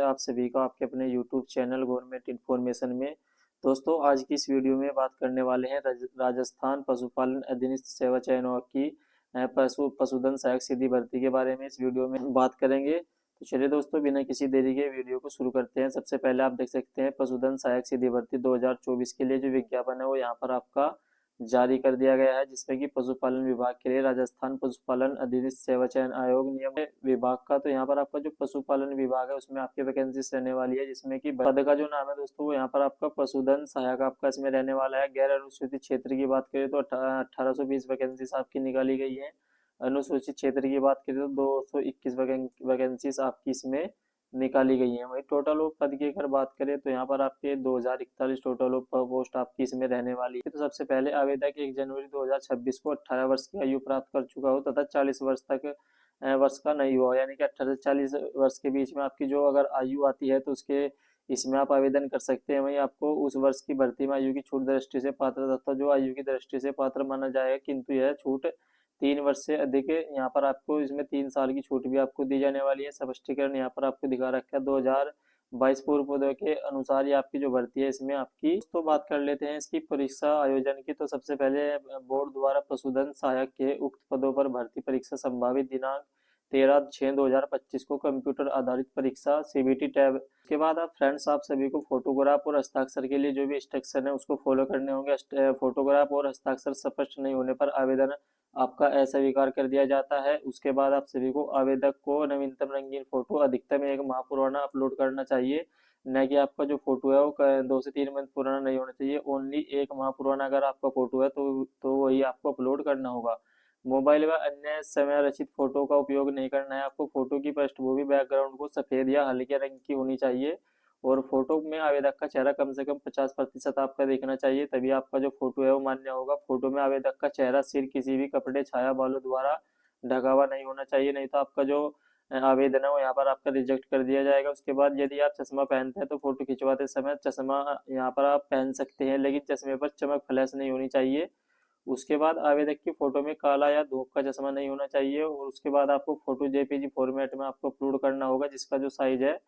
आप सभी का आपके अपने YouTube चैनल गवर्नमेंट इन्फॉर्मेशन में। दोस्तों, आज की इस वीडियो में बात करने वाले हैं राजस्थान पशुपालन अधीनस्थ सेवा चयन विभाग की पशुधन सहायक सीधी भर्ती के बारे में इस वीडियो में बात करेंगे। तो चलिए दोस्तों, बिना किसी देरी के वीडियो को शुरू करते हैं। सबसे पहले आप देख सकते हैं पशुधन सहायक सीधी भर्ती 2024 के लिए जो विज्ञापन है वो यहाँ पर आपका जारी कर दिया गया है, जिसमें कि पशुपालन विभाग के लिए राजस्थान पशुपालन अधिनियम सेवा चयन आयोग नियम विभाग का। तो यहाँ पर आपका जो पशुपालन विभाग है उसमें आपकी वैकेंसीज रहने वाली है, जिसमें कि पद का जो नाम है दोस्तों वो यहाँ पर आपका पशुधन सहायक आपका इसमें रहने वाला है। गैर अनुसूचित क्षेत्र की बात करें तो 1820 वैकेंसीज आपकी निकाली गई है। अनुसूचित क्षेत्र की बात करें तो 221 वैकेंसीज आपकी इसमें निकाली गई है। वही टोटल ऑफ पद की अगर बात करें तो यहाँ पर आपके 2041 टोटल ऑफ पोस्ट आपकी इसमें रहने वाली है। तो सबसे पहले आवेदक 1 जनवरी 2026 को 18 वर्ष की आयु प्राप्त कर चुका हो तथा 40 वर्ष तक वर्ष का नहीं हुआ, यानी कि 18 से 40 वर्ष के बीच में आपकी जो अगर आयु आती है तो उसके इसमें आप आवेदन कर सकते हैं। वहीं आपको उस वर्ष की भर्ती में आयु की छूट दृष्टि से पात्र तथा जो आयु की दृष्टि से पात्र माना जाएगा, किंतु यह छूट 3 वर्ष से अधिक है। यहाँ पर आपको इसमें 3 साल की छूट भी आपको दी जाने वाली है। स्पष्टीकरण यहाँ पर आपको दिखा रखा है 2022 पूर्व पदों के अनुसार ये आपकी जो भर्ती है इसमें आपकी। तो बात कर लेते हैं इसकी परीक्षा आयोजन की। तो सबसे पहले बोर्ड द्वारा पशुधन सहायक के उक्त पदों पर भर्ती परीक्षा संभावित दिनांक 13/6/2025 को कंप्यूटर आधारित परीक्षा सीबीटी टैब। उसके बाद आप फ्रेंड्स आप सभी को फोटोग्राफ और हस्ताक्षर के लिए जो भी इंस्ट्रक्शन है उसको फॉलो करने होंगे। फोटोग्राफ और हस्ताक्षर स्पष्ट नहीं होने पर आवेदन आपका अस्वीकार कर दिया जाता है। उसके बाद आप सभी को आवेदक को नवीनतम रंगीन फोटो अधिकतम 1 माह पुराना अपलोड करना चाहिए, न कि आपका जो फोटो है वो 2 से 3 मंथ पुराना नहीं होना चाहिए। ओनली 1 माह पुराना अगर आपका फोटो है तो वही आपको अपलोड करना होगा। मोबाइल व अन्य समय रचित फोटो का उपयोग नहीं करना है। आपको फोटो की पृष्ठभूमि बैकग्राउंड को सफेद या हल्के रंग की होनी चाहिए और फोटो में आवेदक का चेहरा कम से कम 50% आपका दिखना चाहिए, तभी आपका जो फोटो है वो मान्य होगा। फोटो में आवेदक का चेहरा सिर किसी भी कपड़े छाया बालों द्वारा ढका हुआ नहीं होना चाहिए, नहीं तो आपका जो आवेदन है वो यहाँ पर आपका रिजेक्ट कर दिया जाएगा। उसके बाद यदि आप चश्मा पहनते हैं तो फोटो खिंचवाते समय चश्मा यहाँ पर आप पहन सकते हैं, लेकिन चश्मे पर चमक फ्लैश नहीं होनी चाहिए। उसके बाद आवेदक की फोटो में काला या धूप का चश्मा नहीं होना चाहिए और उसके बाद आपको फोटो जेपीजी फॉर्मेट में आपको अपलोड करना होगा, जिसका जो साइज है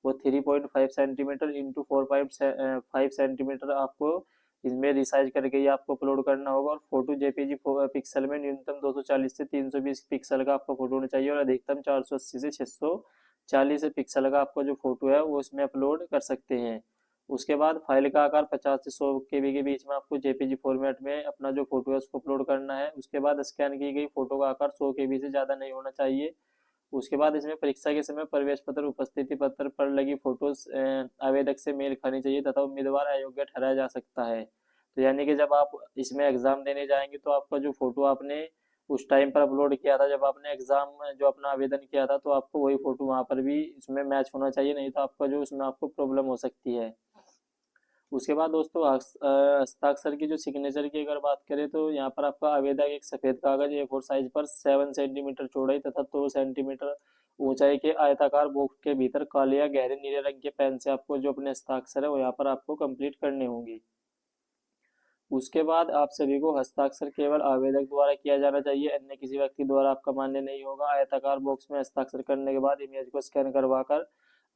वो 3.5 सेंटीमीटर इंटू 4.5 सेंटीमीटर आपको इसमें रिसाइज करके ही आपको अपलोड करना होगा। और फोटो जेपीजी पिक्सल में न्यूनतम 240 से 320 पिक्सल का आपका फोटो होना चाहिए और अधिकतम 480 से 640 पिक्सल का आपका जो फोटो है वो इसमें अपलोड कर सकते हैं। उसके बाद फाइल का आकार 50 से 100 केबी के बीच में आपको जेपीजी फॉर्मेट में अपना जो फोटो है उसको अपलोड करना है। उसके बाद स्कैन की गई फोटो का आकार 100 केबी से ज़्यादा नहीं होना चाहिए। उसके बाद इसमें परीक्षा के समय प्रवेश पत्र उपस्थिति पत्र पर लगी फोटोज आवेदक से मेल खानी चाहिए तथा उम्मीदवार अयोग्य ठहराया जा सकता है। तो यानी कि जब आप इसमें एग्जाम देने जाएंगे तो आपका जो फोटो आपने उस टाइम पर अपलोड किया था, जब आपने एग्जाम जो अपना आवेदन किया था, तो आपको वही फोटो वहां पर भी इसमें मैच होना चाहिए, नहीं तो आपका जो उसमें आपको प्रॉब्लम हो सकती है। उसके बाद दोस्तों हस्ताक्षर की जो सिग्नेचर की अगर बात करें तो यहाँ पर आपका आवेदक एक सफेद कागज A4 साइज पर 7 सेंटीमीटर चौड़ाई तथा 2 सेंटीमीटर ऊंचाई के आयताकार बॉक्स के भीतर काले या गहरे नीले रंग के पेन से आपको जो अपने हस्ताक्षर है वो यहाँ पर आपको कंप्लीट करने होंगे। उसके बाद आप सभी को हस्ताक्षर केवल आवेदक द्वारा किया जाना चाहिए, अन्य किसी व्यक्ति द्वारा आपका मान्य नहीं होगा। आयताकार बॉक्स में हस्ताक्षर करने के बाद इमेज को स्कैन करवाकर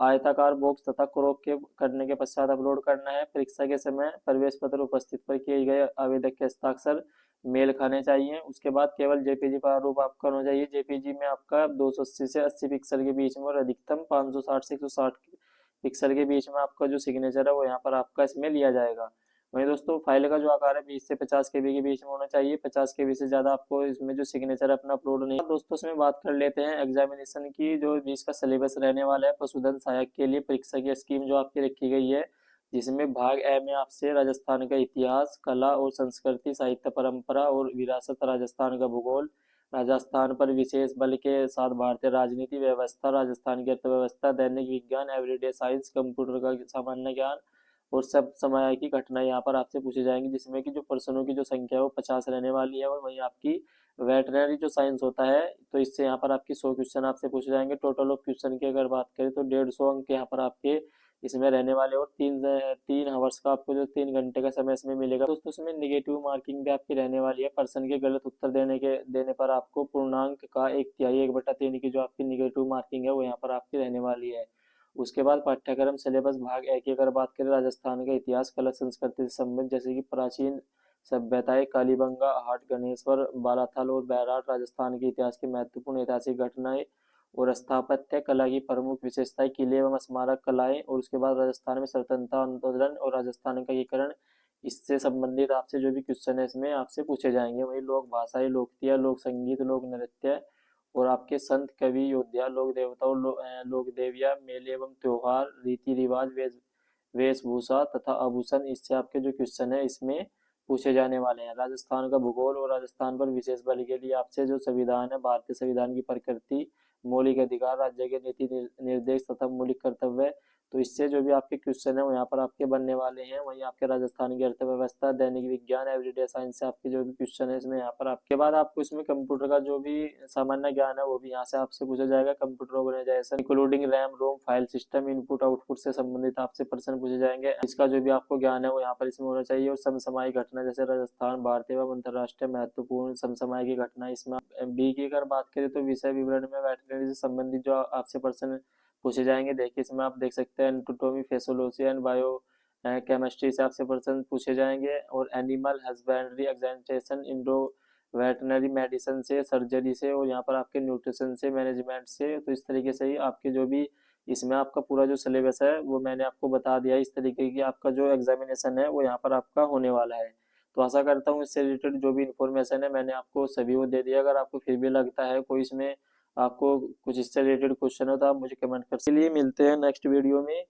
आयताकार बॉक्स तथा क्रॉप के करने के पश्चात अपलोड करना है। परीक्षा के समय प्रवेश पत्र उपस्थित पर किए गए आवेदक के हस्ताक्षर मेल खाने चाहिए। उसके बाद केवल जेपीजी प्रारूप आपका होना चाहिए। जेपीजी में आपका 280 से 80 पिक्सल के बीच में और अधिकतम 560 से 160 पिक्सल के बीच में आपका जो सिग्नेचर है वो यहाँ पर आपका इसमें लिया जाएगा। वहीं दोस्तों फाइल का जो आकार है 20 से 50 केबी के बीच में होना चाहिए। 50 केबी से ज्यादा आपको इसमें जो सिग्नेचर अपना अपलोड नहीं। दोस्तों इसमें बात कर लेते हैं एग्जामिनेशन की, जो इसका सिलेबस रहने वाला है पशुधन सहायक के लिए परीक्षा की स्कीम जो आपकी रखी गई है, जिसमें भाग ए में आपसे राजस्थान का इतिहास, कला और संस्कृति, साहित्य परंपरा और विरासत, राजस्थान का भूगोल, राजस्थान पर विशेष बल के साथ भारतीय राजनीति व्यवस्था, राजस्थान की अर्थव्यवस्था, दैनिक विज्ञान, एवरीडे साइंस, कंप्यूटर का सामान्य ज्ञान और सब समय की घटनाएं यहाँ पर आपसे पूछी जाएंगी, जिसमें कि जो प्रश्नों की जो संख्या है वो 50 रहने वाली है। और वहीं आपकी वेटरनरी जो साइंस होता है तो इससे यहाँ पर आपकी 100 क्वेश्चन आपसे पूछे जाएंगे। टोटल ऑफ क्वेश्चन की अगर बात करें तो 150 अंक यहाँ पर आपके इसमें रहने वाले और तीन तीन आवर्स का आपको जो 3 घंटे का समय इसमें मिलेगा। दोस्तों इसमें निगेटिव मार्किंग भी आपकी रहने वाली है। पर्सन के गलत उत्तर देने पर आपको पूर्णांक का 1/3 1/3 की जो आपकी निगेटिव मार्किंग है वो यहाँ पर आपकी रहने वाली है। उसके बाद पाठ्यक्रम सिलेबस भाग ए की अगर बात करें, राजस्थान का इतिहास, कला, संस्कृति से संबंधित जैसे कि प्राचीन सभ्यताएं, कालीबंगा, हाट, गणेश्वर, बालाथल और बैराट, राजस्थान के इतिहास की महत्वपूर्ण ऐतिहासिक घटनाएं और स्थापत्य कला की प्रमुख विशेषताएं, किले एवं स्मारक कलाएं, और उसके बाद राजस्थान में स्वतंत्रता आंदोलन और राजस्थान का एकीकरण, इससे संबंधित आपसे जो भी क्वेश्चन है इसमें आपसे पूछे जाएंगे। वही लोक भाषाएं, लोकतिया, लोक संगीत, लोक नृत्य और आपके संत, कवि, योद्धा, लोक देवता और लोक देविया, मेले एवं त्योहार, रीति रिवाज, वेशभूषा तथा आभूषण, इससे आपके जो क्वेश्चन है इसमें पूछे जाने वाले हैं। राजस्थान का भूगोल और राजस्थान पर विशेष बल के लिए आपसे जो संविधान है, भारतीय संविधान की प्रकृति, मौलिक अधिकार, राज्य के नीति निर्देश तथा मौलिक कर्तव्य, तो इससे जो भी आपके क्वेश्चन है वो यहाँ पर आपके बनने वाले हैं। वहीं आपके राजस्थान की अर्थव्यवस्था, दैनिक विज्ञान, एवरीडे साइंस से आपके जो भी क्वेश्चन है इसमें यहाँ पर आपके बाद आपको इसमें कंप्यूटर का जो भी सामान्य ज्ञान है वो भी यहाँ से आपसे पूछा जाएगा। कंप्यूटर ऑर्गेनाइजेशन इंक्लूडिंग रैम, रोम, फाइल सिस्टम, इनपुट आउटपुट से संबंधित आपसे प्रश्न पूछे जाएंगे। इसका जो भी आपको ज्ञान है वो यहाँ पर इसमें होना चाहिए। और समसामयिक घटना जैसे राजस्थान, भारतीय एवं अंतर्राष्ट्रीय महत्वपूर्ण समसामयिक घटना, इसमें बी की अगर बात करें तो विषय विवरण में वेटरनरी से संबंधित जो आपसे प्रश्न पूछे जाएंगे। देखिए इसमें आप देख सकते हैं anatomy, physiology and bio chemistry से आपसे प्रश्न पूछे जाएंगे। और animal husbandry, examination, Indo veterinary medicine से, सर्जरी से, और यहाँ पर आपके न्यूट्रिशन से, मैनेजमेंट से। तो इस तरीके से ही आपके जो भी इसमें आपका पूरा जो सिलेबस है वो मैंने आपको बता दिया। इस तरीके की आपका जो एग्जामिनेशन है वो यहाँ पर आपका होने वाला है। तो आशा करता हूँ इससे रिलेटेड जो भी इन्फॉर्मेशन है मैंने आपको सभी वो दे दिया। अगर आपको फिर भी लगता है कोई इसमें आपको कुछ इससे रिलेटेड क्वेश्चन हो तो आप मुझे कमेंट कर, चलिए मिलते हैं नेक्स्ट वीडियो में।